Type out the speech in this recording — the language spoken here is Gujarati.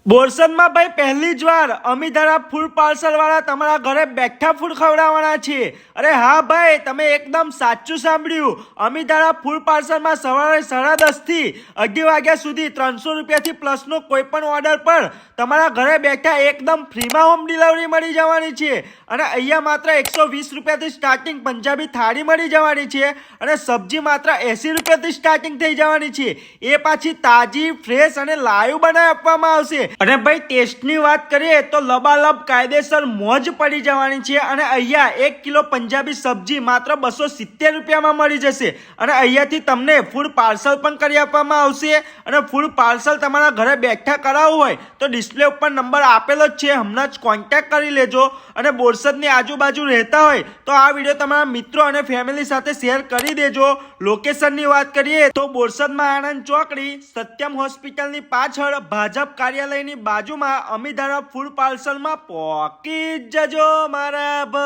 બોરસદમાં ભાઈ પહેલી જ વાર અમીધારા ફૂડ પાર્સલ વાળા તમારા ઘરે બેઠા ફૂડ ખવડાવવાના છે। અરે હા ભાઈ, તમે એકદમ સાચું સાંભળ્યું। અમીધારા ફૂડ પાર્સલમાં સવારે 10:30 થી 2:30 વાગ્યા સુધી 300 રૂપિયાથી પ્લસનો કોઈ પણ ઓર્ડર પર તમારા ઘરે બેઠા એકદમ ફ્રીમાં હોમ ડિલિવરી મળી જવાની છે। અને અહીંયા માત્ર 120 રૂપિયાથી સ્ટાર્ટિંગ પંજાબી થાળી મળી જવાની છે અને સબ્જી માત્ર 80 રૂપિયાથી સ્ટાર્ટિંગ થઈ જવાની છે। એ પાછી તાજી, ફ્રેશ અને લાઈવ બનાવી આપવામાં આવશે। અને ભાઈ ટેસ્ટની વાત કરીએ તો લબાલબ કાયદેસર મોજ પડી જવાની છે। અને અહીંયા 1 કિલો પંજાબી સબ્જી માત્ર 270 રૂપિયામાં મળી જશે। અને અહીંયાથી તમને ફૂડ પાર્સલ પણ કરી આપવામાં આવશે। અને ફૂડ પાર્સલ તમારા ઘરે બેઠા કરાવવું હોય તો ડિસ્પ્લે ઉપર નંબર આપેલો જ છે, હમણાં જ કોન્ટેક્ટ કરી લેજો। અને બોરસદની આજુબાજુ રહેતા હોય તો આ વિડીયો તમારા મિત્રો અને ફેમિલી સાથે શેર કરી દેજો। લોકેશનની વાત કરીએ તો બોરસદમાં આનંદ ચોકડી, સત્યમ હોસ્પિટલની પાછળ, ભાજપ કાર્યાલયની બાજુમાં અમીધારા ફૂડ પાર્સલમાં પહોંચી જજો મારા ભાઈ।